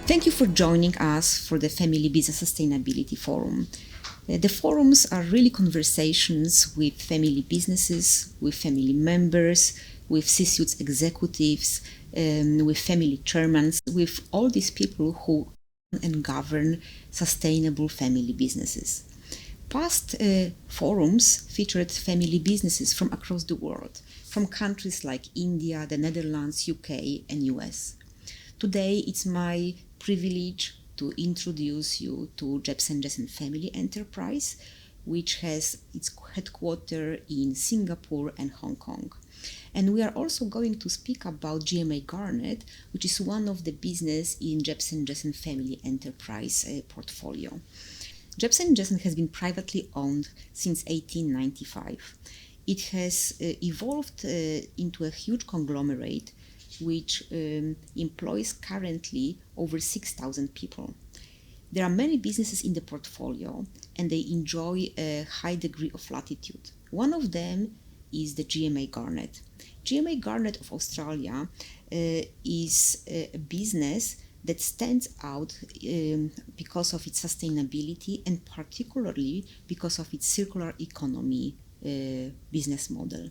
Thank you for joining us for the Family Business Sustainability Forum. The forums are really conversations with family businesses, with family members, with C-suite executives, with family chairmen, with all these people who and govern sustainable family businesses. Past forums featured family businesses from across the world, from countries like India, the Netherlands, UK, and US. Today, it's my privilege to introduce you to Jebsen Jessen Family Enterprise, which has its headquarters in Singapore and Hong Kong. And we are also going to speak about GMA Garnet, which is one of the business in Jebsen Jessen Family Enterprise portfolio. Jebsen Jessen has been privately owned since 1895. It has evolved into a huge conglomerate which employs currently over 6,000 people. There are many businesses in the portfolio and they enjoy a high degree of latitude. One of them is the GMA Garnet. GMA Garnet of Australia is a business that stands out because of its sustainability and particularly because of its circular economy business model.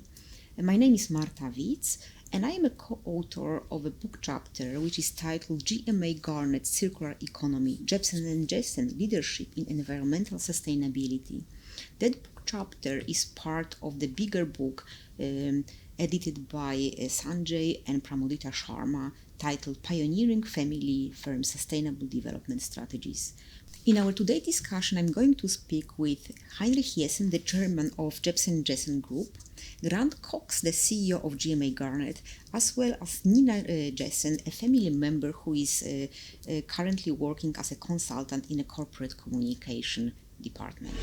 My name is Marta Widz, and I am a co-author of a book chapter which is titled GMA Garnet Circular Economy, Jebsen Jessen Leadership in Environmental Sustainability. That book chapter is part of the bigger book edited by Sanjay and Pramodita Sharma titled Pioneering Family Firm Sustainable Development Strategies. In our today's discussion, I'm going to speak with Heinrich Jessen, the chairman of Jebsen Jessen Group, Grant Cox, the CEO of GMA Garnet, as well as Nina Jessen, a family member who is currently working as a consultant in a corporate communication department.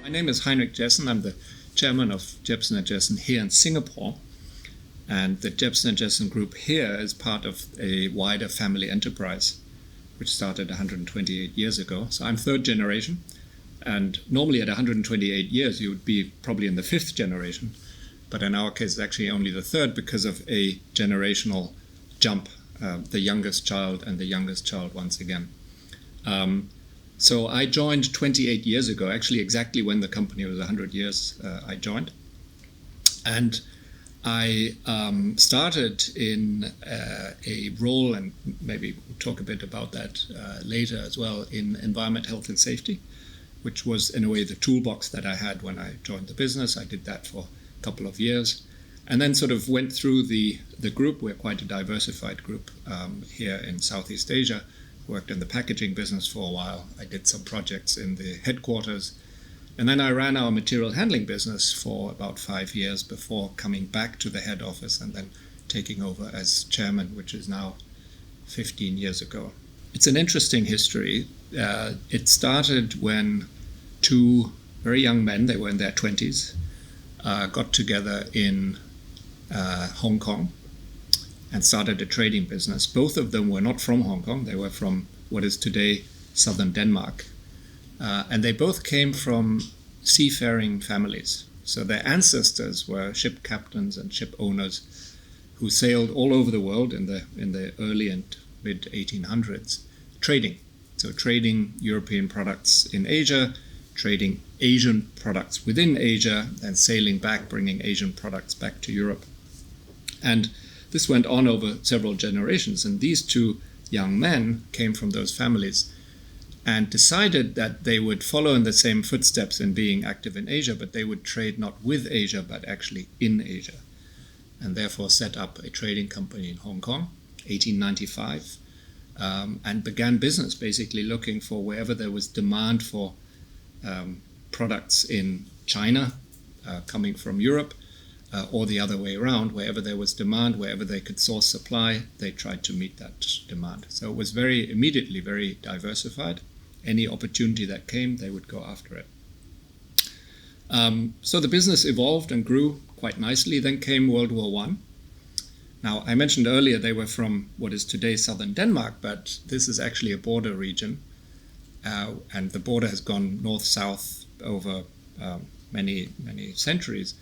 My name is Heinrich Jessen. I'm the chairman of Jebsen Jessen here in Singapore. And the Jebsen Jessen group here is part of a wider family enterprise, which started 128 years ago. So I'm third generation. And normally at 128 years, you would be probably in the fifth generation. But in our case, it's actually only the third because of a generational jump, the youngest child and the youngest child once again. So I joined 28 years ago, actually exactly when the company was 100 years I joined. And I started in a role, and maybe we'll talk a bit about that later as well, in environment, health and safety, which was in a way the toolbox that I had when I joined the business. I did that for a couple of years and then sort of went through the group. We're quite a diversified group here in Southeast Asia. Worked in the packaging business for a while. I did some projects in the headquarters. And then I ran our material handling business for about 5 years before coming back to the head office and then taking over as chairman, which is now 15 years ago. It's an interesting history. It started when two very young men, they were in their 20s, got together in Hong Kong and started a trading business. Both of them were not from Hong Kong. They were from what is today southern Denmark. And they both came from seafaring families. So their ancestors were ship captains and ship owners who sailed all over the world in the early and mid 1800s, trading. So trading European products in Asia, trading Asian products within Asia, and sailing back, bringing Asian products back to Europe. And this went on over several generations. And these two young men came from those families and decided that they would follow in the same footsteps in being active in Asia, but they would trade not with Asia, but actually in Asia. And therefore set up a trading company in Hong Kong, 1895, and began business basically looking for wherever there was demand for products in China coming from Europe, or the other way around, wherever there was demand, wherever they could source supply, they tried to meet that demand. So it was immediately very diversified. Any opportunity that came, they would go after it. So the business evolved and grew quite nicely. Then came World War I. Now, I mentioned earlier they were from what is today southern Denmark, but this is actually a border region. And the border has gone north-south over many, many centuries.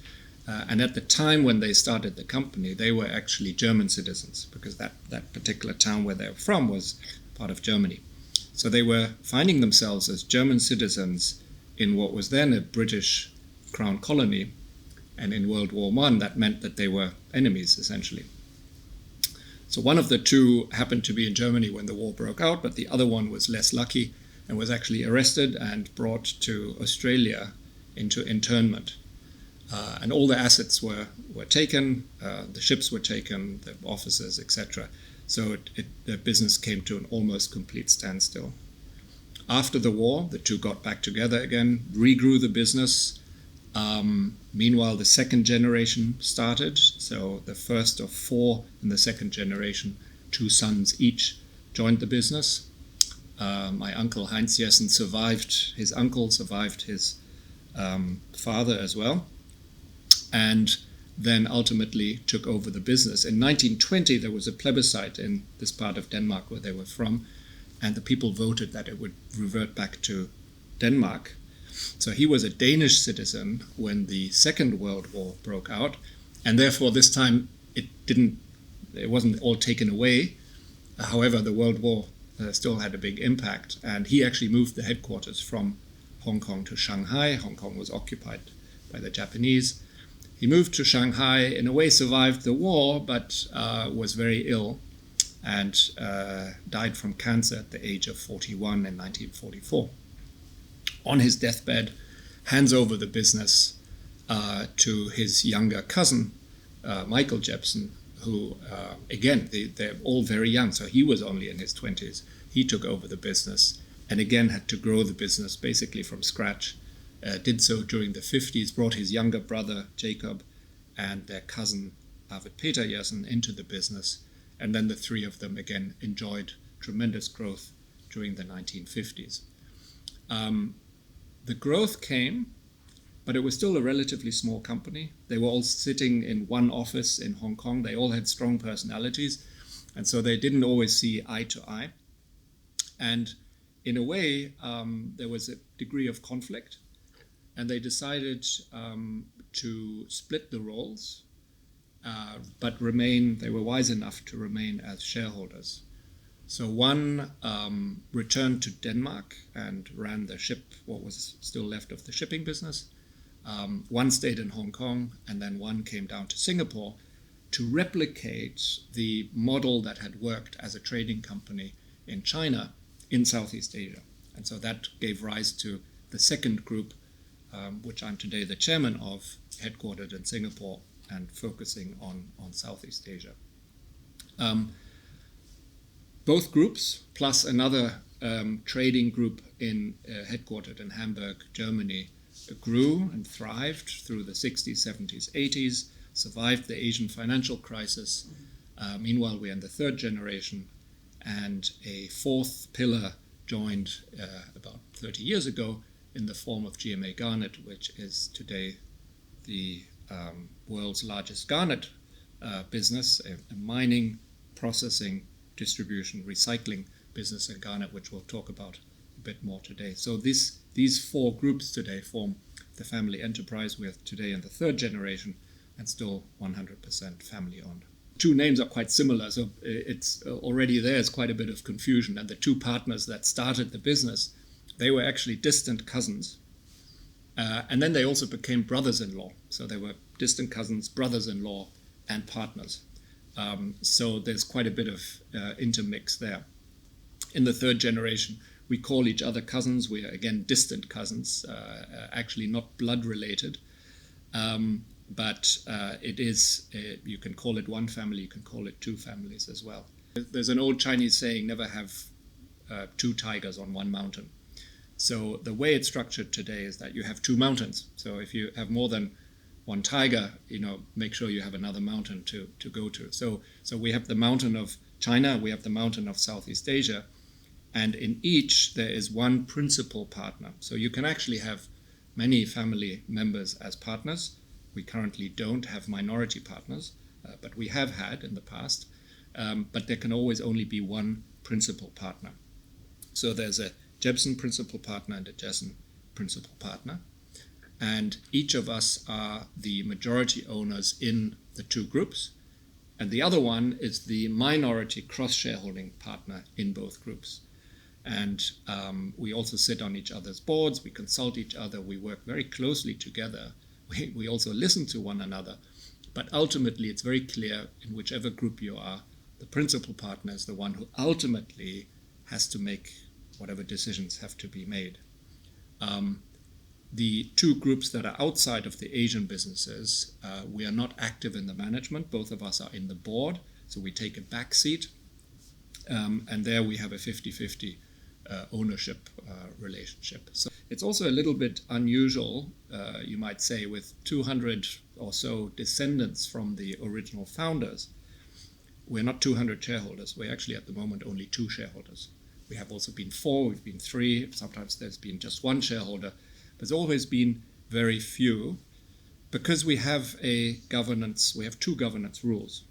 And at the time when they started the company, they were actually German citizens, because that particular town where they were from was part of Germany. So they were finding themselves as German citizens in what was then a British crown colony. And in World War I, that meant that they were enemies, essentially. So one of the two happened to be in Germany when the war broke out, but the other one was less lucky and was actually arrested and brought to Australia into internment. And all the assets were taken, the ships were taken, the officers, etc. So the business came to an almost complete standstill. After the war, the two got back together again, regrew the business. Meanwhile, the second generation started. So the first of four in the second generation, 2 sons each, joined the business. My uncle Heinz Jessen survived his father as well, and then ultimately took over the business. In 1920, there was a plebiscite in this part of Denmark where they were from, and the people voted that it would revert back to Denmark. So he was a Danish citizen when the Second World War broke out, and therefore this time it wasn't all taken away. However, the World War still had a big impact, and he actually moved the headquarters from Hong Kong to Shanghai. Hong Kong was occupied by the Japanese. He moved to Shanghai, in a way survived the war, but was very ill and died from cancer at the age of 41 in 1944. On his deathbed, hands over the business to his younger cousin, Michael Jebsen, who, again, they're all very young, so he was only in his 20s. He took over the business and again had to grow the business basically from scratch. Did so during the 50s, brought his younger brother, Jacob, and their cousin, Arvid Peter Jessen, into the business. And then the three of them, again, enjoyed tremendous growth during the 1950s. The growth came, but it was still a relatively small company. They were all sitting in one office in Hong Kong. They all had strong personalities, and so they didn't always see eye to eye. And in a way, there was a degree of conflict. And they decided to split the roles, but they were wise enough to remain as shareholders. So one returned to Denmark and ran what was still left of the shipping business. One stayed in Hong Kong, and then one came down to Singapore to replicate the model that had worked as a trading company in China in Southeast Asia. And so that gave rise to the second group, which I'm today the chairman of, headquartered in Singapore and focusing on Southeast Asia. Both groups, plus another trading group headquartered in Hamburg, Germany, grew and thrived through the 60s, 70s, 80s, survived the Asian financial crisis. Meanwhile, we're in the third generation, and a fourth pillar joined about 30 years ago in the form of GMA Garnet, which is today the world's largest garnet business, a mining, processing, distribution, recycling business in Garnet, which we'll talk about a bit more today. So these four groups today form the family enterprise. We're today in the third generation and still 100% family owned. Two names are quite similar, so it's already there's quite a bit of confusion. And the two partners that started the business, they were actually distant cousins. And then they also became brothers-in-law. So they were distant cousins, brothers-in-law, and partners. So there's quite a bit of intermix there. In the third generation, we call each other cousins. We are, again, distant cousins, actually not blood-related. But it is, you can call it one family, you can call it two families as well. There's an old Chinese saying, never have two tigers on one mountain. So the way it's structured today is that you have two mountains. So if you have more than one tiger, make sure you have another mountain to go to. So we have the mountain of China, we have the mountain of Southeast Asia, and in each there is one principal partner. So you can actually have many family members as partners. We currently don't have minority partners, but we have had in the past. But there can always only be one principal partner. So there's a Jebsen principal partner and a Jessen principal partner. And each of us are the majority owners in the two groups. And the other one is the minority cross-shareholding partner in both groups. And we also sit on each other's boards, we consult each other, we work very closely together. We also listen to one another, but ultimately it's very clear in whichever group you are, the principal partner is the one who ultimately has to make whatever decisions have to be made. The two groups that are outside of the Asian businesses, we are not active in the management. Both of us are in the board, so we take a back seat, and there we have a 50-50 ownership relationship. So it's also a little bit unusual, you might say, with 200 or so descendants from the original founders. We're not 200 shareholders. We're actually at the moment only 2 shareholders. We have also been 4, we've been 3, sometimes there's been just 1 shareholder. There's always been very few because we have we have 2 governance rules.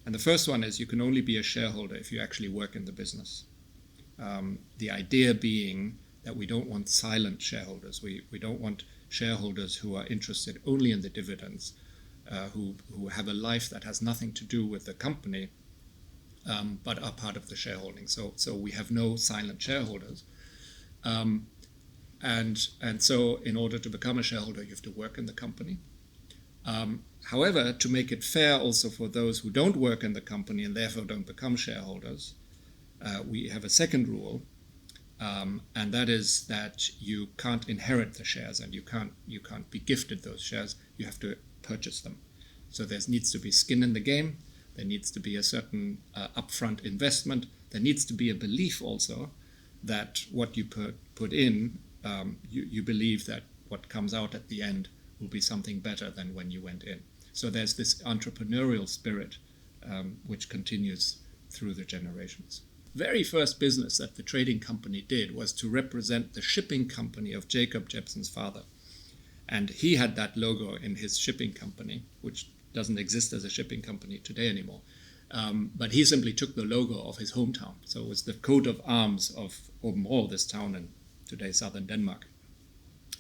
And the first one is you can only be a shareholder if you actually work in the business. The idea being that we don't want silent shareholders. We don't want shareholders who are interested only in the dividends, who have a life that has nothing to do with the company, but are part of the shareholding. So we have no silent shareholders. And so in order to become a shareholder, you have to work in the company. However, to make it fair also for those who don't work in the company and therefore don't become shareholders, we have a second rule, and that is that you can't inherit the shares and you can't be gifted those shares. You have to purchase them. So there needs to be skin in the game. There needs to be a certain upfront investment. There needs to be a belief also that what you put in, you believe that what comes out at the end will be something better than when you went in. So there's this entrepreneurial spirit which continues through the generations. Very first business that the trading company did was to represent the shipping company of Jacob Jebsen's father. And he had that logo in his shipping company, which doesn't exist as a shipping company today anymore. But he simply took the logo of his hometown. So it was the coat of arms of Åbenrå, this town in today southern Denmark.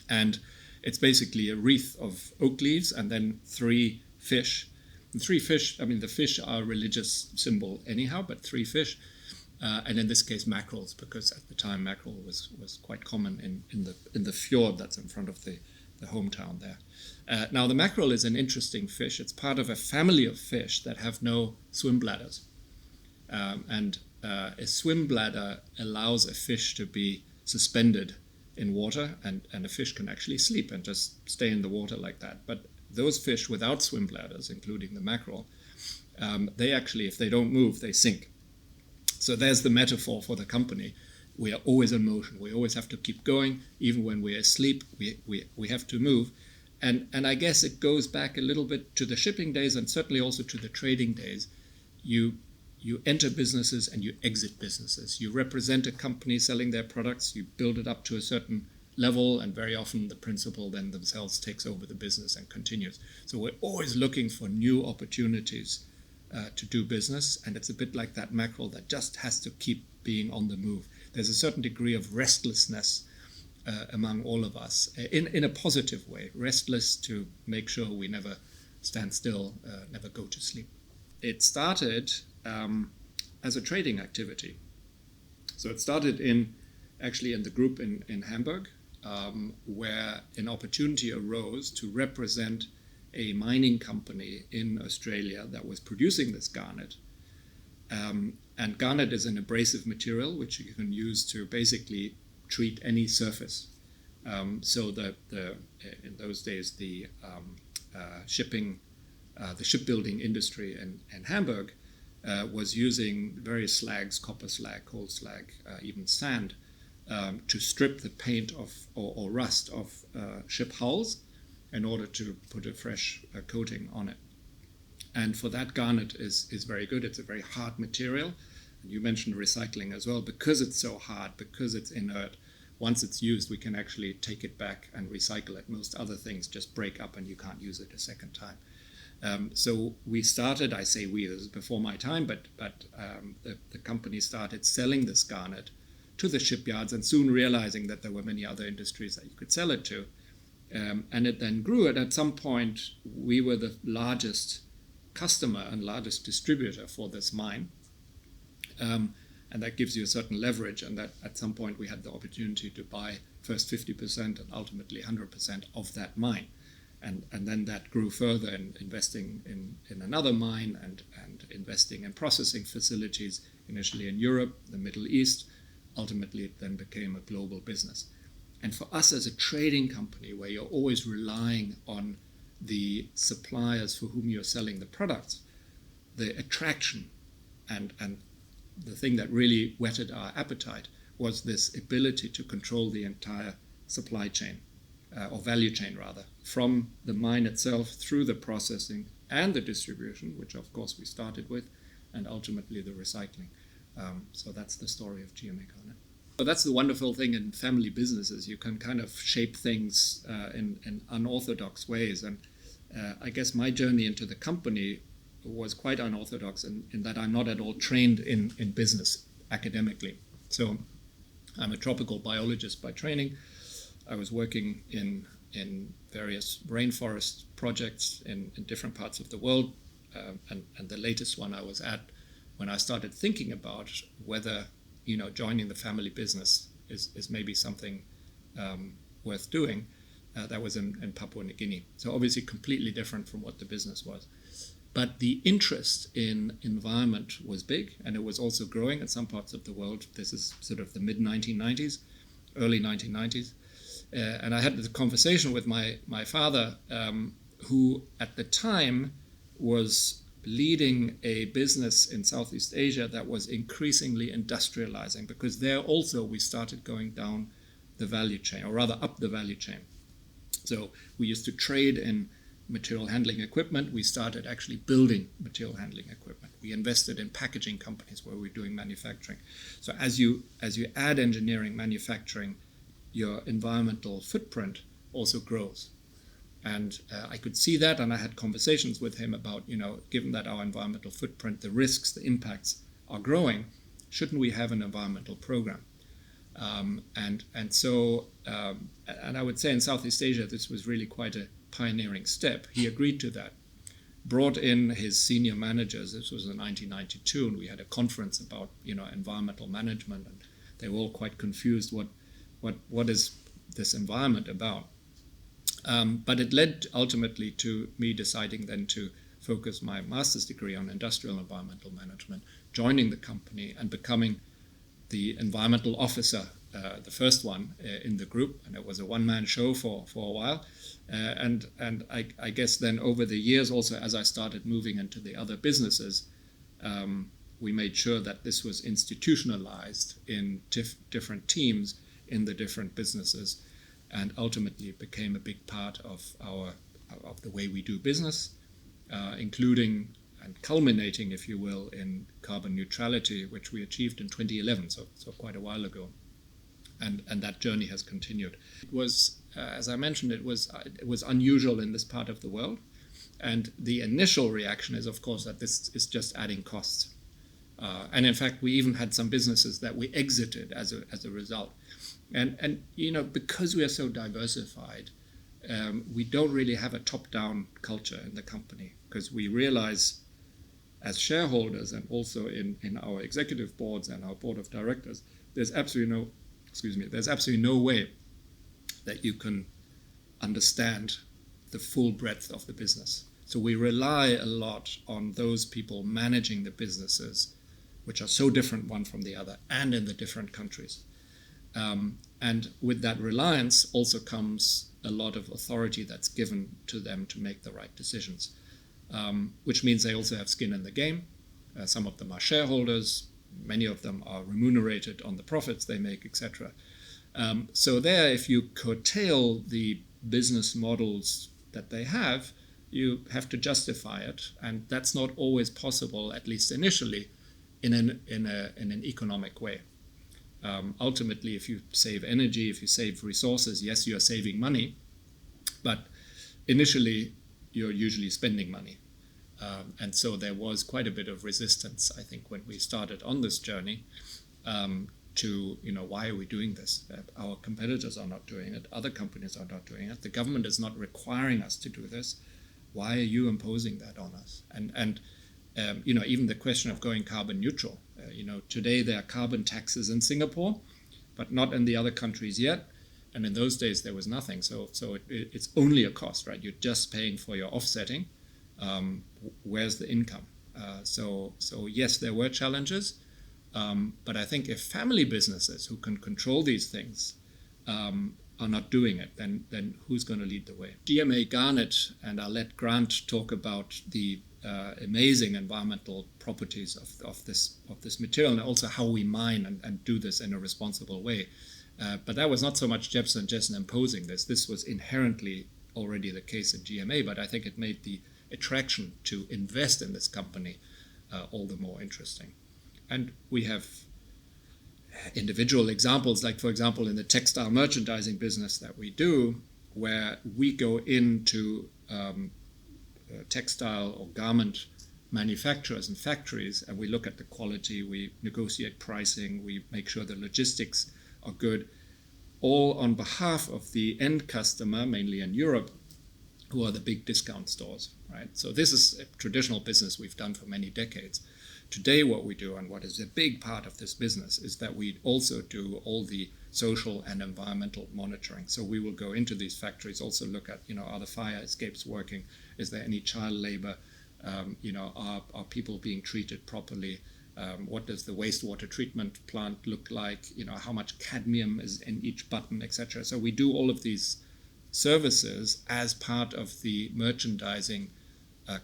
And it's basically a wreath of oak leaves and then 3 fish. And 3 fish, the fish are a religious symbol anyhow, but 3 fish. And in this case, mackerels, because at the time mackerel was quite common in the fjord that's in front of the the hometown there. Now, the mackerel is an interesting fish. It's part of a family of fish that have no swim bladders. A swim bladder allows a fish to be suspended in water, and a fish can actually sleep and just stay in the water like that. But those fish without swim bladders, including the mackerel, they actually, if they don't move, they sink. So there's the metaphor for the company. We are always in motion. We always have to keep going. Even when we're asleep, we have to move. And I guess it goes back a little bit to the shipping days and certainly also to the trading days. You enter businesses and you exit businesses. You represent a company selling their products. You build it up to a certain level, and very often the principal then themselves takes over the business and continues. So we're always looking for new opportunities to do business, and it's a bit like that mackerel that just has to keep being on the move. There's a certain degree of restlessness among all of us, in a positive way, restless to make sure we never stand still, never go to sleep. It started as a trading activity. So it started in the group in Hamburg, where an opportunity arose to represent a mining company in Australia that was producing this garnet. And garnet is an abrasive material which you can use to basically treat any surface. So in those days, the shipbuilding industry in Hamburg was using various slags, copper slag, coal slag, even sand, to strip the paint or rust of ship hulls in order to put a fresh coating on it. And for that, garnet is very good. It's a very hard material. You mentioned recycling as well. Because it's so hard, because it's inert, once it's used, we can actually take it back and recycle it. Most other things just break up and you can't use it a second time. So we started, I say we, this is before my time, but the company started selling this garnet to the shipyards and soon realizing that there were many other industries that you could sell it to. And it then grew. And at some point, we were the largest customer and largest distributor for this mine. And that gives you a certain leverage. And that at some point, we had the opportunity to buy first 50% and ultimately 100% of that mine. And then that grew further in investing in another mine and investing in processing facilities, initially in Europe, the Middle East. Ultimately, it then became a global business. And for us as a trading company, where you're always relying on the suppliers for whom you're selling the products, the attraction and the thing that really whetted our appetite was this ability to control the entire supply chain, or value chain rather, from the mine itself through the processing and the distribution, which of course we started with, and ultimately the recycling. So that's the story of GMA Garnet. So that's the wonderful thing in family businesses. You can kind of shape things in unorthodox ways. And I guess my journey into the company was quite unorthodox in that I'm not at all trained in business academically. So I'm a tropical biologist by training. I was working in various rainforest projects in different parts of the world. And the latest one I was at, when I started thinking about whether joining the family business is maybe something worth doing, that was in Papua New Guinea. So obviously completely different from what the business was. But the interest in environment was big, and it was also growing in some parts of the world. This is sort of the mid-1990s, early 1990s. And I had the conversation with my father, who at the time was leading a business in Southeast Asia that was increasingly industrializing, because there also we started going down the value chain, or rather up the value chain. So we used to trade in material handling equipment. We started actually building material handling equipment. We invested in packaging companies where we're doing manufacturing. So as you add engineering, manufacturing, your environmental footprint also grows. And I could see that, and I had conversations with him about, given that our environmental footprint, the risks, the impacts are growing, shouldn't we have an environmental program? And I would say in Southeast Asia, this was really quite a pioneering step. He agreed to that, brought in his senior managers. This was in 1992, and we had a conference about, environmental management, and they were all quite confused. What is this environment about? But it led ultimately to me deciding then to focus my master's degree on industrial environmental management, joining the company and becoming the environmental officer, the first one in the group. And it was a one-man show for a while. And I guess then over the years also, as I started moving into the other businesses, we made sure that this was institutionalized in different teams in the different businesses, and ultimately it became a big part of the way we do business, including and culminating, if you will, in carbon neutrality, which we achieved in 2011, so quite a while ago, and that journey has continued. It was, as I mentioned, it was unusual in this part of the world, and the initial reaction is, of course, that this is just adding costs. And in fact, we even had some businesses that we exited as a result. And because we are so diversified, we don't really have a top-down culture in the company, because we realize as shareholders and also in our executive boards and our board of directors, there's absolutely no way that you can understand the full breadth of the business. So we rely a lot on those people managing the businesses, which are so different one from the other and in the different countries. And with that reliance also comes a lot of authority that's given to them to make the right decisions, which means they also have skin in the game. Some of them are shareholders, many of them are remunerated on the profits they make, etc. So there, if you curtail the business models that they have, you have to justify it, and that's not always possible, at least initially, in an economic way. Ultimately, if you save energy, if you save resources, yes, you are saving money, but initially you're usually spending money. And so there was quite a bit of resistance, I think, when we started on this journey to, why are we doing this? Our competitors are not doing it. Other companies are not doing it. The government is not requiring us to do this. Why are you imposing that on us? And even the question of going carbon neutral. Today there are carbon taxes in Singapore, but not in the other countries yet. And in those days there was nothing. So it's only a cost, right? You're just paying for your offsetting. Where's the income? So yes, there were challenges. But I think if family businesses who can control these things are not doing it, then who's going to lead the way? GMA Garnet, and I'll let Grant talk about the amazing environmental properties of this material, and also how we mine and do this in a responsible way. But that was not so much Jebsen Jessen imposing this. This was inherently already the case in GMA, but I think it made the attraction to invest in this company all the more interesting. And we have individual examples, like, for example, in the textile merchandising business that we do, where we go into textile or garment manufacturers and factories, and we look at the quality, we negotiate pricing, we make sure the logistics are good, all on behalf of the end customer, mainly in Europe, who are the big discount stores, right? So this is a traditional business we've done for many decades. Today what we do, and what is a big part of this business, is that we also do all the social and environmental monitoring. So we will go into these factories, also look at, are the fire escapes working? Is there any child labor? Are people being treated properly? What does the wastewater treatment plant look like? How much cadmium is in each button, etc. So we do all of these services as part of the merchandising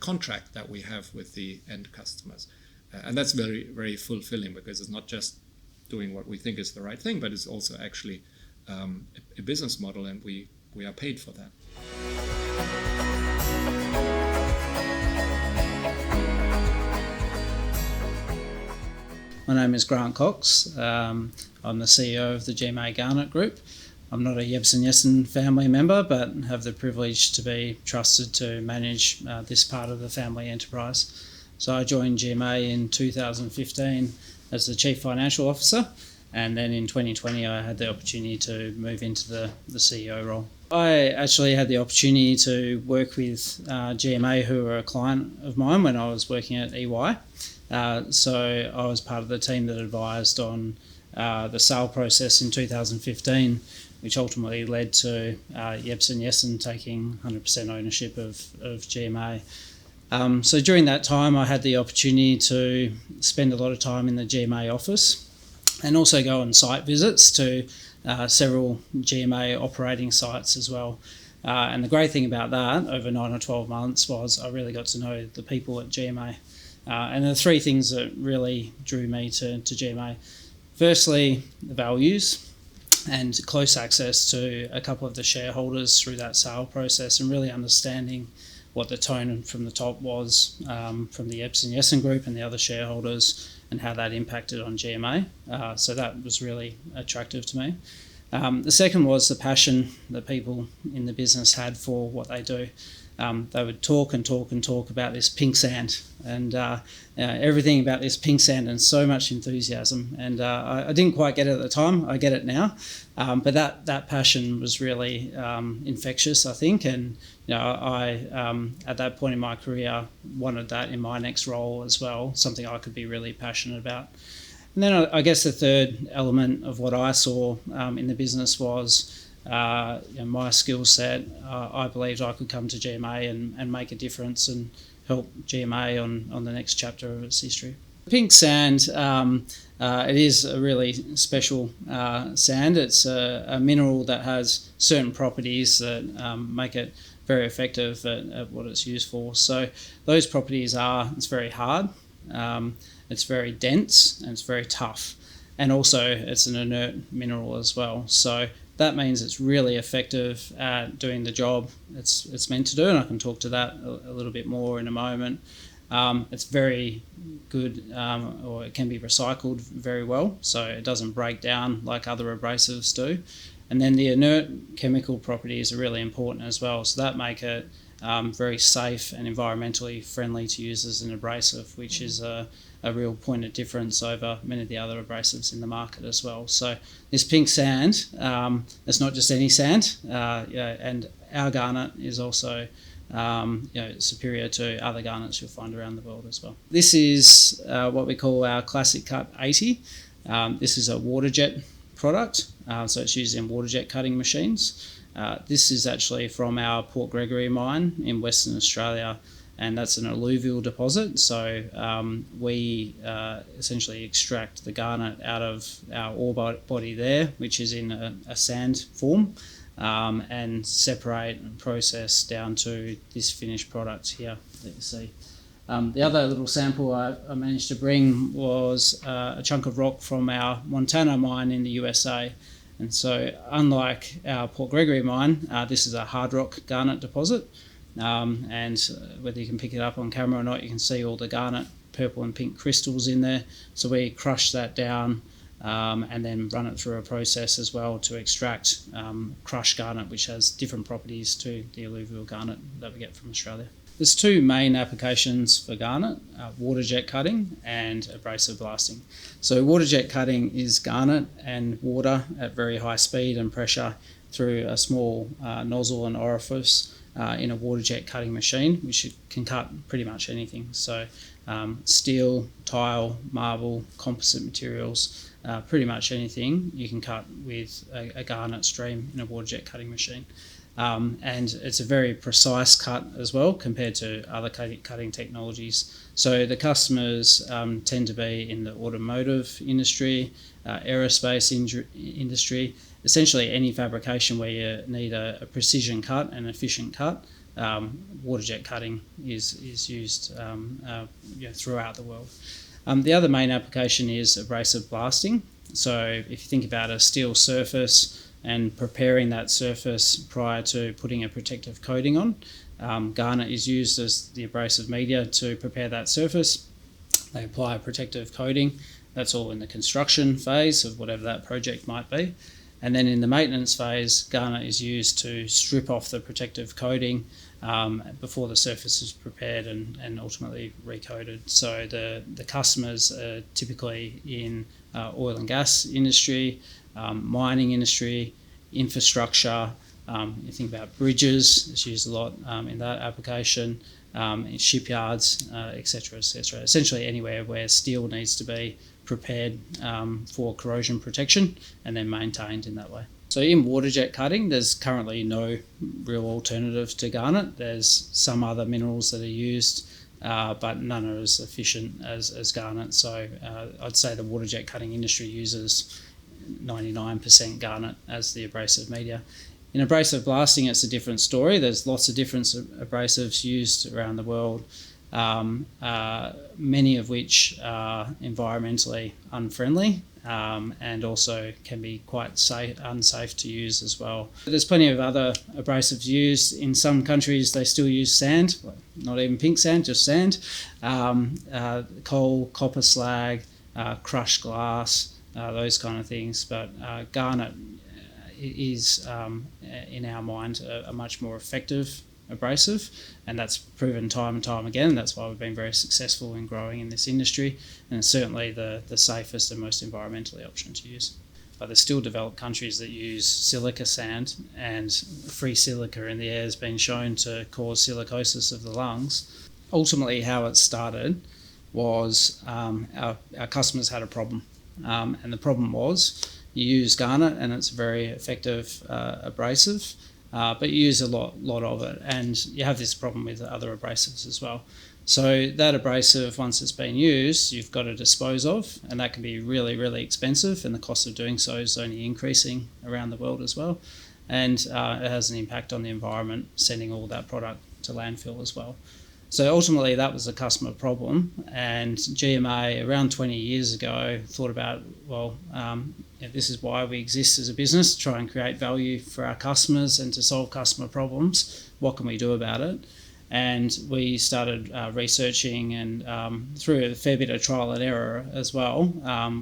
contract that we have with the end customers. And that's very, very fulfilling, because it's not just doing what we think is the right thing, but it's also actually a business model, and we are paid for that. My name is Grant Cox. I'm the CEO of the GMA Garnet Group. I'm not a Jebsen Jessen family member, but have the privilege to be trusted to manage this part of the family enterprise. So I joined GMA in 2015 as the Chief Financial Officer, and then in 2020 I had the opportunity to move into the CEO role. I actually had the opportunity to work with GMA, who were a client of mine when I was working at EY. So I was part of the team that advised on the sale process in 2015, which ultimately led to Jebsen Jessen taking 100% ownership of GMA. So during that time, I had the opportunity to spend a lot of time in the GMA office and also go on site visits to several GMA operating sites as well. And the great thing about that over 9 or 12 months was I really got to know the people at GMA. And the three things that really drew me to GMA. Firstly, the values and close access to a couple of the shareholders through that sale process and really understanding what the tone from the top was from the Jebsen Jessen group and the other shareholders and how that impacted on GMA. So that was really attractive to me. The second was the passion that people in the business had for what they do. They would talk and talk and talk about this pink sand and everything about this pink sand and so much enthusiasm. And I didn't quite get it at the time. I get it now. But that passion was really infectious, I think. And I at that point in my career wanted that in my next role as well, something I could be really passionate about. And then I guess the third element of what I saw in the business was my skill set. I believed I could come to GMA and make a difference and help GMA on the next chapter of its history. Pink sand, it is a really special sand. It's a mineral that has certain properties that make it very effective at what it's used for. So those properties are, it's very hard, it's very dense, and it's very tough. And also it's an inert mineral as well. So that means it's really effective at doing the job it's meant to do, and I can talk to that a little bit more in a moment. It's very good, or it can be recycled very well, so it doesn't break down like other abrasives do. And then the inert chemical properties are really important as well, so that make it very safe and environmentally friendly to use as an abrasive, which is a real point of difference over many of the other abrasives in the market as well. So this pink sand, it's not just any sand, and our garnet is also superior to other garnets you'll find around the world as well. This is what we call our Classic Cut 80. This is a water jet product, so it's used in water jet cutting machines. This is actually from our Port Gregory mine in Western Australia, and that's an alluvial deposit. So we essentially extract the garnet out of our ore body there, which is in a sand form, and separate and process down to this finished product here that you see. The other little sample I managed to bring was a chunk of rock from our Montana mine in the USA. And so unlike our Port Gregory mine, this is a hard rock garnet deposit. And whether you can pick it up on camera or not, you can see all the garnet purple and pink crystals in there. So we crush that down and then run it through a process as well to extract crushed garnet, which has different properties to the alluvial garnet that we get from Australia. There's two main applications for garnet, water jet cutting and abrasive blasting. So water jet cutting is garnet and water at very high speed and pressure through a small nozzle and orifice in a water jet cutting machine, which can cut pretty much anything. So steel, tile, marble, composite materials, pretty much anything you can cut with a garnet stream in a water jet cutting machine. And it's a very precise cut as well compared to other cutting technologies. So the customers tend to be in the automotive industry, aerospace industry, essentially any fabrication where you need a precision cut and efficient cut. Water jet cutting is used throughout the world. The other main application is abrasive blasting. So if you think about a steel surface and preparing that surface prior to putting a protective coating on, garnet is used as the abrasive media to prepare that surface. They apply a protective coating. That's all in the construction phase of whatever that project might be. And then in the maintenance phase, garnet is used to strip off the protective coating before the surface is prepared and ultimately recoated. So the customers are typically in oil and gas industry, mining industry, infrastructure. You think about bridges, it's used a lot in that application, in shipyards, etc., etc. Essentially anywhere where steel needs to be prepared for corrosion protection and then maintained in that way. So in water jet cutting, there's currently no real alternative to garnet. There's some other minerals that are used, but none are as efficient as garnet. So I'd say the water jet cutting industry uses 99% garnet as the abrasive media. In abrasive blasting, it's a different story. There's lots of different abrasives used around the world, many of which are environmentally unfriendly, and also can be quite unsafe to use as well. There's plenty of other abrasives used. In some countries, they still use sand, not even pink sand, just sand, coal, copper slag, crushed glass, those kind of things. But garnet is, in our mind, a much more effective abrasive, and that's proven time and time again. That's why we've been very successful in growing in this industry, and it's certainly the safest and most environmentally option to use. But there's still developed countries that use silica sand, and free silica in the air has been shown to cause silicosis of the lungs. Ultimately, how it started was our customers had a problem, and the problem was you use garnet and it's a very effective abrasive, but you use a lot of it, and you have this problem with other abrasives as well. So that abrasive, once it's been used, you've got to dispose of, and that can be really, really expensive, and the cost of doing so is only increasing around the world as well. And it has an impact on the environment, sending all that product to landfill as well. So ultimately, that was a customer problem, and GMA around 20 years ago thought about, this is why we exist as a business, to try and create value for our customers and to solve customer problems. What can we do about it? And we started researching, and through a fair bit of trial and error as well,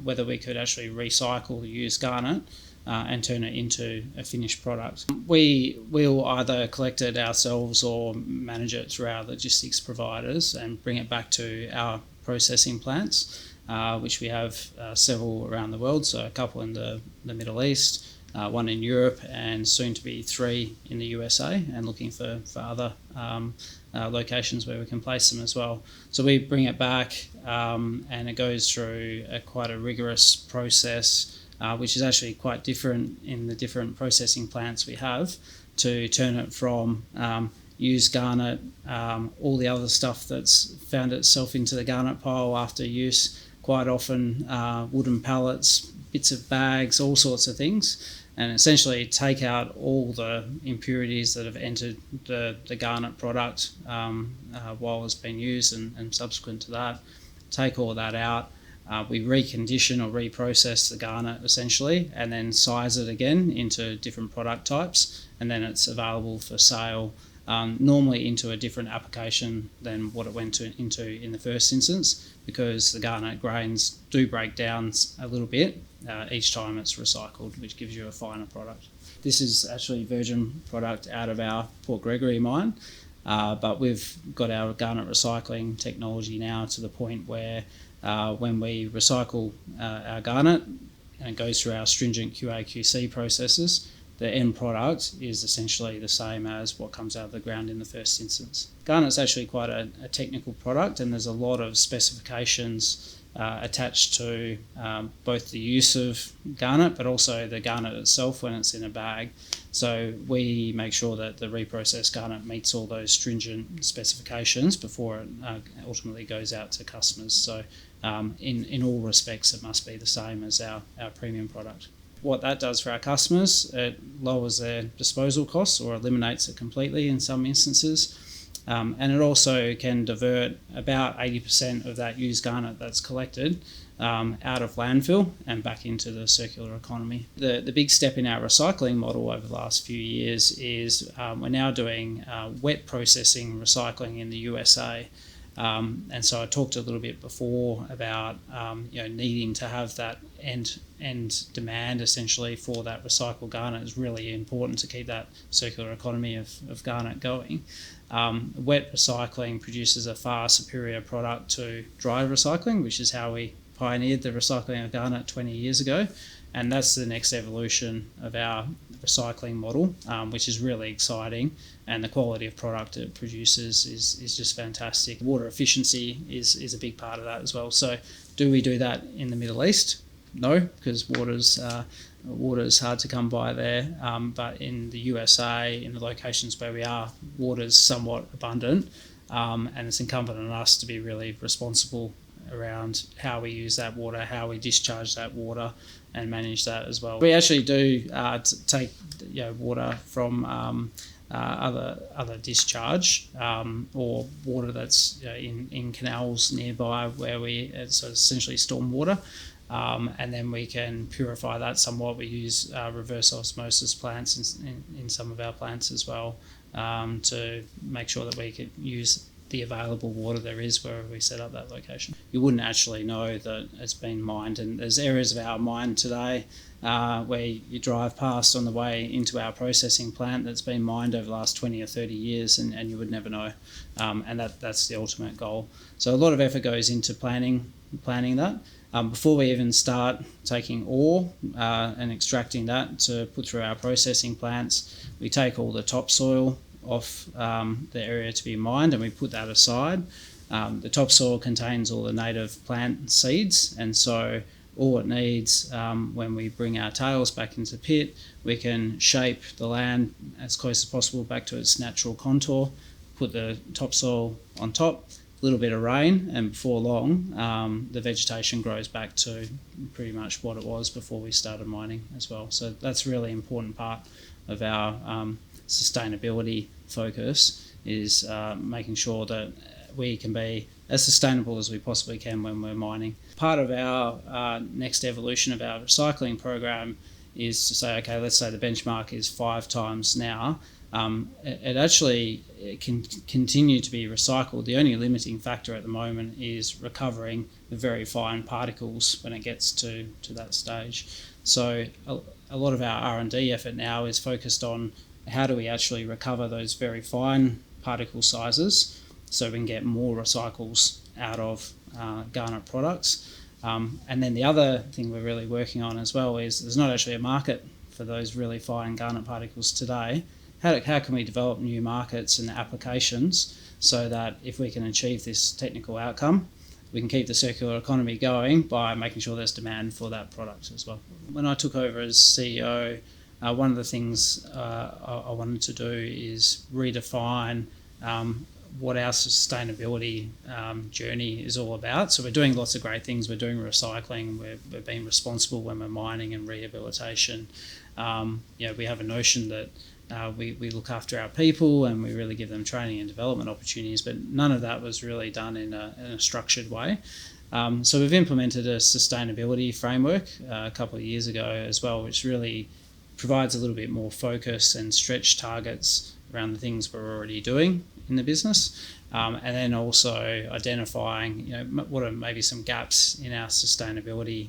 whether we could actually recycle the used garnet and turn it into a finished product. We will either collect it ourselves or manage it through our logistics providers and bring it back to our processing plants, which we have several around the world, so a couple in the Middle East, one in Europe, and soon to be 3 in the USA, and looking for other locations where we can place them as well. So we bring it back, and it goes through quite a rigorous process, which is actually quite different in the different processing plants we have, to turn it from used garnet, all the other stuff that's found itself into the garnet pile after use, quite often wooden pallets, bits of bags, all sorts of things, and essentially take out all the impurities that have entered the garnet product while it's been used, and subsequent to that, take all that out. We recondition or reprocess the garnet essentially, and then size it again into different product types, and then it's available for sale, normally into a different application than what it went into in the first instance, because the garnet grains do break down a little bit each time it's recycled, which gives you a finer product. This is actually virgin product out of our Port Gregory mine, but we've got our garnet recycling technology now to the point where when we recycle our garnet and it goes through our stringent QA/QC processes, the end product is essentially the same as what comes out of the ground in the first instance. Garnet's actually quite a technical product, and there's a lot of specifications attached to both the use of garnet, but also the garnet itself when it's in a bag. So we make sure that the reprocessed garnet meets all those stringent specifications before it ultimately goes out to customers. So in all respects, it must be the same as our premium product. What that does for our customers, it lowers their disposal costs or eliminates it completely in some instances. And it also can divert about 80% of that used garnet that's collected out of landfill and back into the circular economy. The big step in our recycling model over the last few years is we're now doing wet processing recycling in the USA. And so I talked a little bit before about needing to have that end demand essentially for that recycled garnet is really important to keep that circular economy of garnet going. Wet recycling produces a far superior product to dry recycling, which is how we pioneered the recycling of garnet 20 years ago, and that's the next evolution of our recycling model, which is really exciting, and the quality of product it produces is just fantastic. Water efficiency is a big part of that as well. So do we do that in the Middle East? No, because water's Water is hard to come by there, but in the USA, in the locations where we are, water is somewhat abundant, and it's incumbent on us to be really responsible around how we use that water, how we discharge that water, and manage that as well. We actually do take water from other discharge or water that's in canals nearby where it's essentially storm water. And then we can purify that somewhat. We use reverse osmosis plants in some of our plants as well to make sure that we could use the available water there is wherever we set up that location. You wouldn't actually know that it's been mined, and there's areas of our mine today where you drive past on the way into our processing plant that's been mined over the last 20 or 30 years, and you would never know. And that's the ultimate goal. So a lot of effort goes into planning that. Before we even start taking ore and extracting that to put through our processing plants, we take all the topsoil off the area to be mined and we put that aside. The topsoil contains all the native plant seeds, and so all it needs when we bring our tails back into the pit, we can shape the land as close as possible back to its natural contour, put the topsoil on top, a little bit of rain, and before long the vegetation grows back to pretty much what it was before we started mining as well. So that's a really important part of our sustainability focus, is making sure that we can be as sustainable as we possibly can when we're mining. Part of our next evolution of our recycling program is to say, okay, let's say the benchmark is 5 times now. It can continue to be recycled. The only limiting factor at the moment is recovering the very fine particles when it gets to that stage. So a lot of our R&D effort now is focused on how do we actually recover those very fine particle sizes so we can get more recycles out of Garnet products. And then the other thing we're really working on as well is there's not actually a market for those really fine Garnet particles today. How can we develop new markets and applications so that if we can achieve this technical outcome, we can keep the circular economy going by making sure there's demand for that product as well. When I took over as CEO, one of the things I wanted to do is redefine what our sustainability journey is all about. So we're doing lots of great things. We're doing recycling. We're being responsible when we're mining and rehabilitation. We have a notion that we look after our people and we really give them training and development opportunities, but none of that was really done in a structured way. So we've implemented a sustainability framework a couple of years ago as well, which really provides a little bit more focus and stretch targets around the things we're already doing in the business, and then also identifying what are maybe some gaps in our sustainability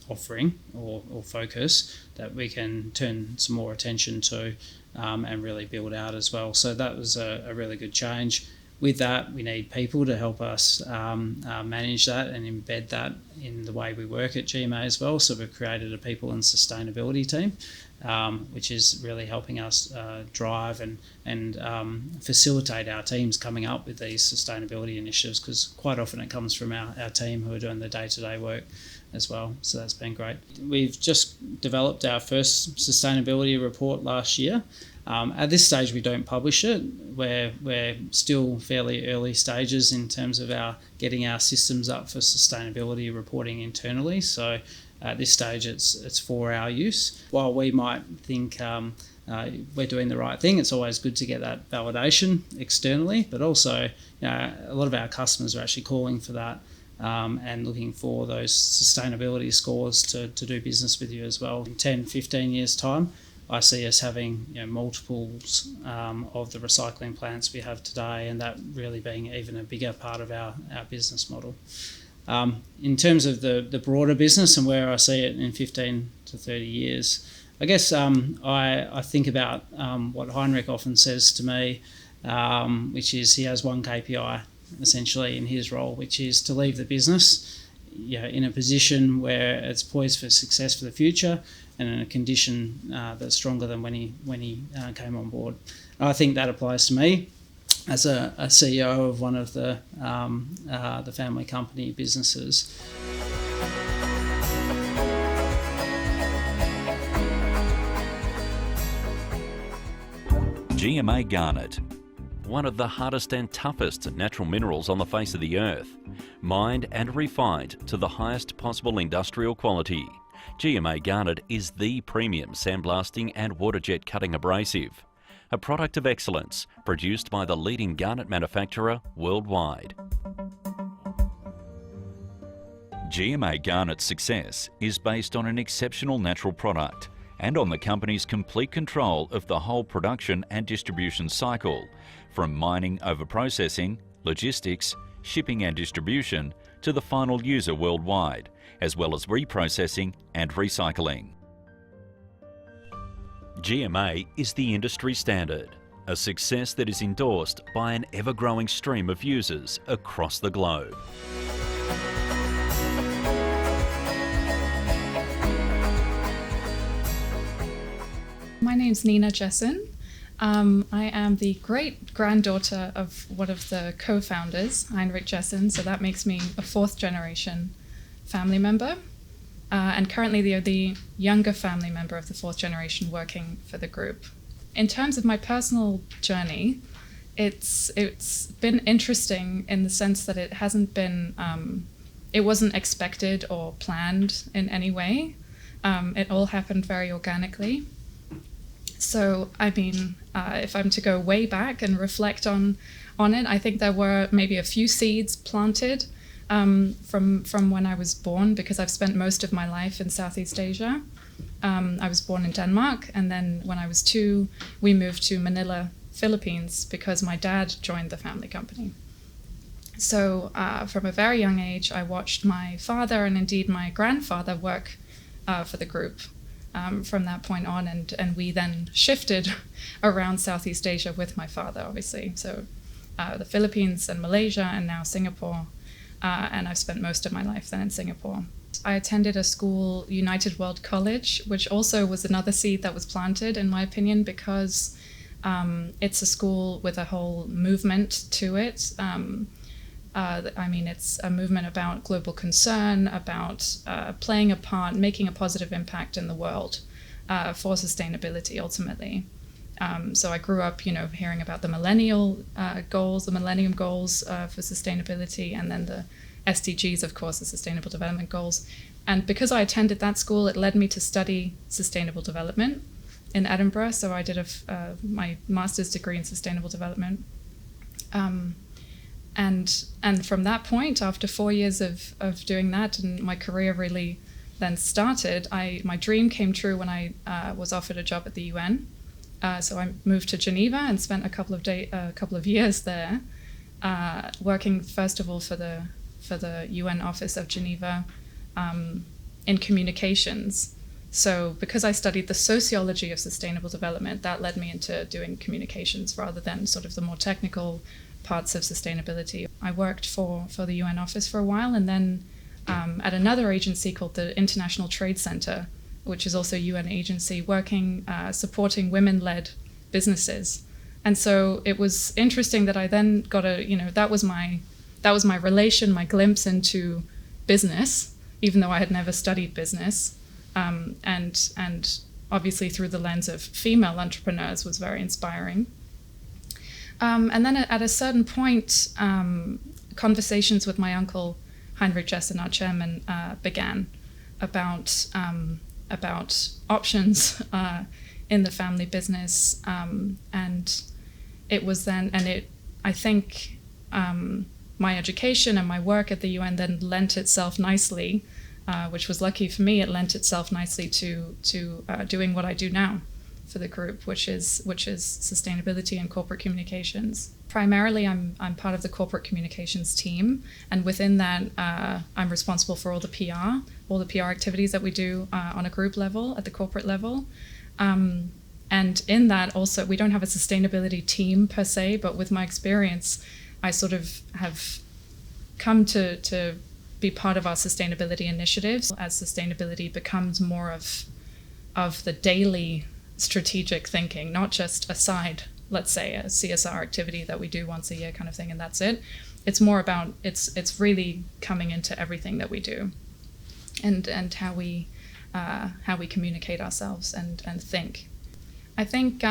offering or focus that we can turn some more attention to and really build out as well. So that was a really good change. With that, we need people to help us manage that and embed that in the way we work at GMA as well. So we've created a people and sustainability team, which is really helping us drive and facilitate our teams coming up with these sustainability initiatives, because quite often it comes from our team who are doing the day-to-day work as well. So that's been great. We've just developed our first sustainability report last year. At this stage, we don't publish it. We're still fairly early stages in terms of getting our systems up for sustainability reporting internally. So at this stage, it's for our use. While we might think we're doing the right thing, it's always good to get that validation externally. But also, a lot of our customers are actually calling for that and looking for those sustainability scores to do business with you as well. In 10, 15 years' time, I see us having multiples of the recycling plants we have today, and that really being even a bigger part of our business model. In terms of the broader business and where I see it in 15 to 30 years, I guess I think about what Heinrich often says to me, which is he has one KPI essentially in his role, which is to leave the business in a position where it's poised for success for the future and in a condition that's stronger than when he came on board. And I think that applies to me as a CEO of one of the family company businesses. GMA Garnet, one of the hardest and toughest natural minerals on the face of the earth, mined and refined to the highest possible industrial quality. GMA Garnet is the premium sandblasting and water jet cutting abrasive, a product of excellence produced by the leading garnet manufacturer worldwide. GMA Garnet's success is based on an exceptional natural product and on the company's complete control of the whole production and distribution cycle, from mining over processing, logistics, shipping and distribution to the final user worldwide, as well as reprocessing and recycling. GMA is the industry standard, a success that is endorsed by an ever-growing stream of users across the globe. My name's Nina Jessen. I am the great-granddaughter of one of the co-founders, Heinrich Jessen, so that makes me a fourth-generation family member, and currently the younger family member of the fourth generation working for the group. In terms of my personal journey, it's been interesting in the sense that it hasn't been, it wasn't expected or planned in any way. It all happened very organically. So, I mean, if I'm to go way back and reflect on it, I think there were maybe a few seeds planted from when I was born, because I've spent most of my life in Southeast Asia. I was born in Denmark, and then when I was 2, we moved to Manila, Philippines, because my dad joined the family company. So from a very young age, I watched my father and indeed my grandfather work for the group. From that point on, and we then shifted around Southeast Asia with my father, obviously. So the Philippines and Malaysia and now Singapore, and I've spent most of my life then in Singapore. I attended a school, United World College, which also was another seed that was planted, in my opinion, because it's a school with a whole movement to it. I mean, it's a movement about global concern, about playing a part, making a positive impact in the world for sustainability, ultimately. So I grew up, hearing about the Millennium Goals for sustainability, and then the SDGs, of course, the Sustainable Development Goals. And because I attended that school, it led me to study sustainable development in Edinburgh. So I did my master's degree in sustainable development. And from that point, after 4 years of doing that, and my career really then started, my dream came true when I was offered a job at the UN. So I moved to Geneva and spent a couple of years there, working first of all for the UN office of Geneva in communications. So because I studied the sociology of sustainable development, that led me into doing communications rather than sort of the more technical parts of sustainability. I worked for the UN office for a while, and then at another agency called the International Trade Center, which is also a UN agency, working, supporting women-led businesses. And so it was interesting that I then got that was my relation, my glimpse into business, even though I had never studied business. And obviously through the lens of female entrepreneurs was very inspiring. And then at a certain point, conversations with my uncle, Heinrich Jessen, our chairman, began about options in the family business. And it was then, I think my education and my work at the UN then lent itself nicely, which was lucky for me, it lent itself nicely to doing what I do now for the group, which is sustainability and corporate communications. Primarily, I'm part of the corporate communications team, and within that, I'm responsible for all the PR activities that we do on a group level, at the corporate level. And in that also, we don't have a sustainability team per se, but with my experience, I sort of have come to be part of our sustainability initiatives as sustainability becomes more of the daily strategic thinking, not just a side, let's say, a CSR activity that we do once a year kind of thing, and that's it. It's more about, it's really coming into everything that we do, and how we communicate ourselves and think. I think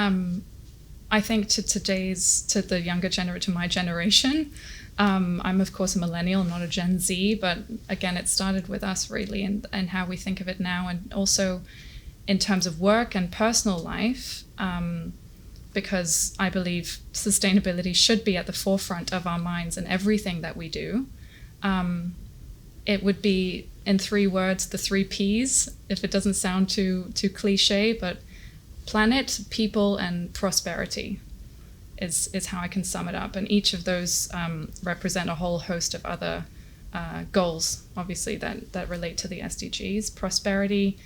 I think to the younger generation, to my generation, I'm of course a millennial, not a Gen Z, but again, it started with us really, and how we think of it now, and also in terms of work and personal life, because I believe sustainability should be at the forefront of our minds in everything that we do. It would be, in 3 words, the 3 Ps, if it doesn't sound too cliche, but planet, people, and prosperity is how I can sum it up. And each of those represent a whole host of other goals, obviously, that relate to the SDGs. Prosperity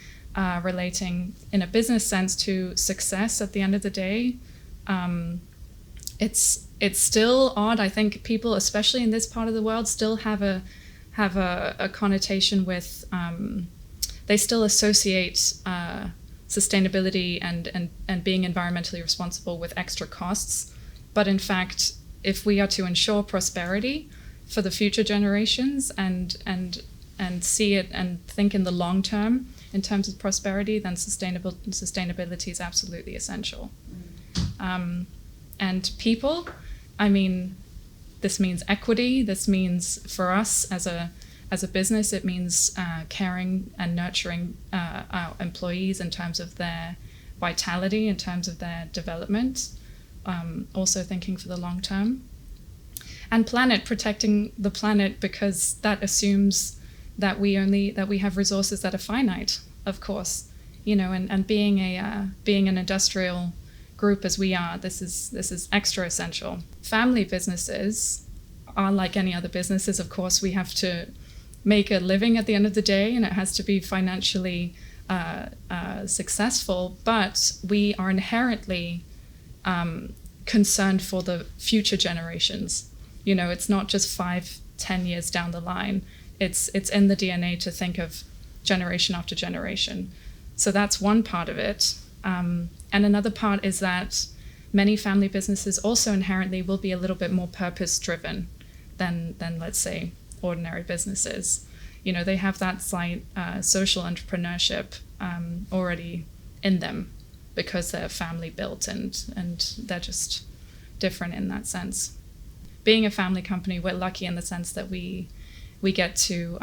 relating in a business sense to success at the end of the day. It's still odd. I think people, especially in this part of the world, still have a connotation with, they still associate sustainability and being environmentally responsible with extra costs. But in fact, if we are to ensure prosperity for the future generations and see it and think in the long term in terms of prosperity, then sustainability is absolutely essential. And people, I mean, this means equity. This means for us as a business, it means caring and nurturing our employees in terms of their vitality, in terms of their development, also thinking for the long term. And planet, protecting the planet, because that assumes that we have resources that are finite, of course, and being an industrial group as we are, this is extra essential. Family businesses are like any other businesses. Of course, we have to make a living at the end of the day, and it has to be financially successful, but we are inherently concerned for the future generations. It's not just 5-10 years down the line. It's in the DNA to think of generation after generation. So that's one part of it. And another part is that many family businesses also inherently will be a little bit more purpose-driven than let's say, ordinary businesses. They have that slight social entrepreneurship already in them because they're family built and they're just different in that sense. Being a family company, we're lucky in the sense that we get to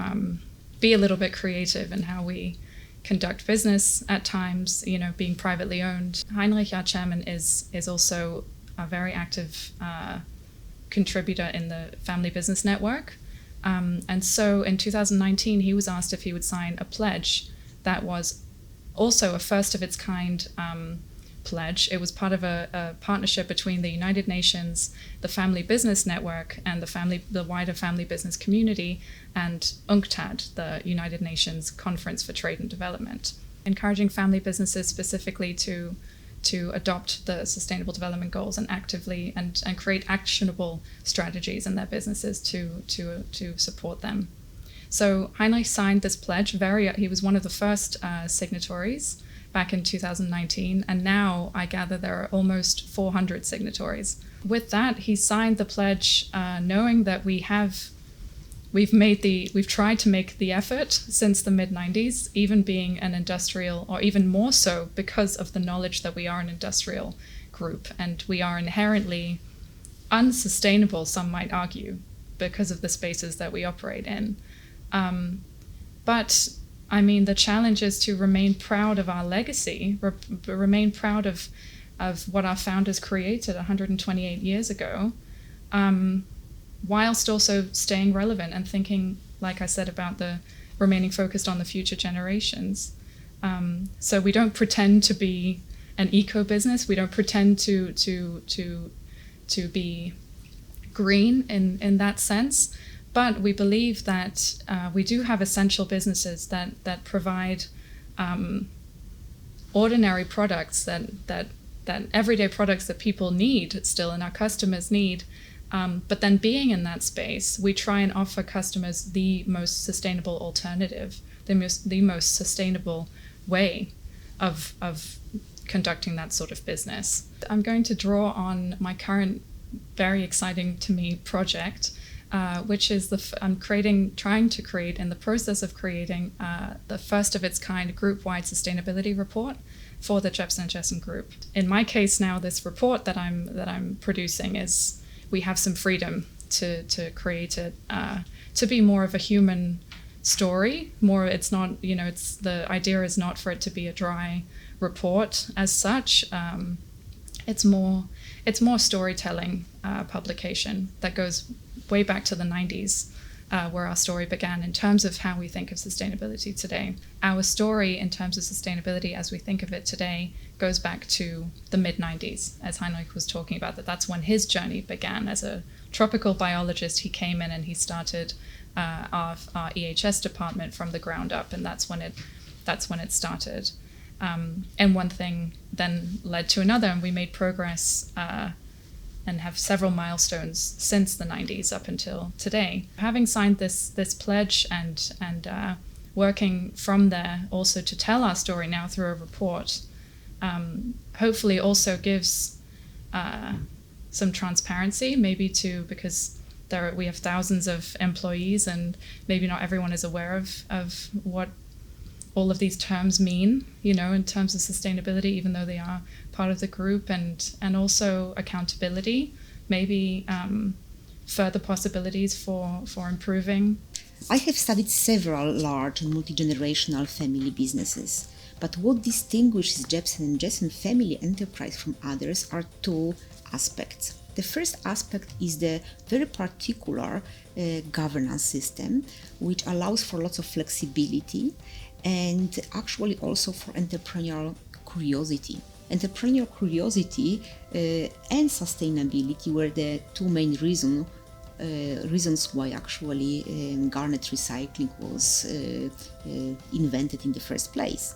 be a little bit creative in how we conduct business at times, being privately owned. Heinrich, our chairman, is also a very active contributor in the Family Business Network. And so in 2019, he was asked if he would sign a pledge that was also a first of its kind pledge. It was part of a partnership between the United Nations, the Family Business Network, and the wider family business community, and UNCTAD, the United Nations Conference for Trade and Development, encouraging family businesses specifically to adopt the Sustainable Development Goals and actively and create actionable strategies in their businesses to support them. So Heinrich signed this pledge. He was one of the first signatories back in 2019, and now I gather there are almost 400 signatories. With that, he signed the pledge knowing that we've tried to make the effort since the mid-90s, even being an industrial, or even more so because of the knowledge that we are an industrial group and we are inherently unsustainable, some might argue, because of the spaces that we operate in. But I mean, the challenge is to remain proud of our legacy, remain proud of what our founders created 128 years ago, whilst also staying relevant and thinking, like I said, about the remaining focused on the future generations. So we don't pretend to be an eco business. We don't pretend to be green in that sense. But we believe that we do have essential businesses that provide ordinary products, that everyday products that people need still and our customers need. But then being in that space, we try and offer customers the most sustainable alternative, the most sustainable way of conducting that sort of business. I'm going to draw on my current, very exciting to me project, which is I'm trying to create, in the process of creating, the first of its kind group-wide sustainability report for the Jebsen Jessen group. In my case now, this report that I'm producing is we have some freedom to create it to be more of a human story. It's not, it's the idea is not for it to be a dry report as such. It's more storytelling publication that goes way back to the 90s, where our story began in terms of how we think of sustainability today. Our story in terms of sustainability as we think of it today goes back to the mid-90s, as Heinrich was talking about, that's when his journey began. As a tropical biologist, he came in and he started our EHS department from the ground up, and that's when it started. And one thing then led to another, and we made progress and have several milestones since the 90s up until today. Having signed this pledge and working from there also to tell our story now through a report, hopefully also gives some transparency, maybe because we have thousands of employees and maybe not everyone is aware of what all of these terms mean, in terms of sustainability, even though they are part of the group, and also accountability, maybe further possibilities for improving. I have studied several large multi-generational family businesses, but what distinguishes Jebsen Jessen family enterprise from others are two aspects. The first aspect is the very particular governance system, which allows for lots of flexibility and actually also for entrepreneurial curiosity. Entrepreneurial curiosity and sustainability were the two main reasons why actually Garnet Recycling was invented in the first place.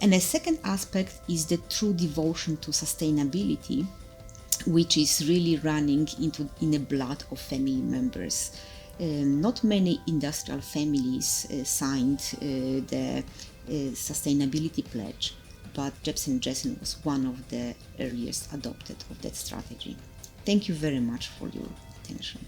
And a second aspect is the true devotion to sustainability, which is really running in the blood of family members. Not many industrial families signed the sustainability pledge, but Jebsen Jessen was one of the earliest adopted of that strategy. Thank you very much for your attention.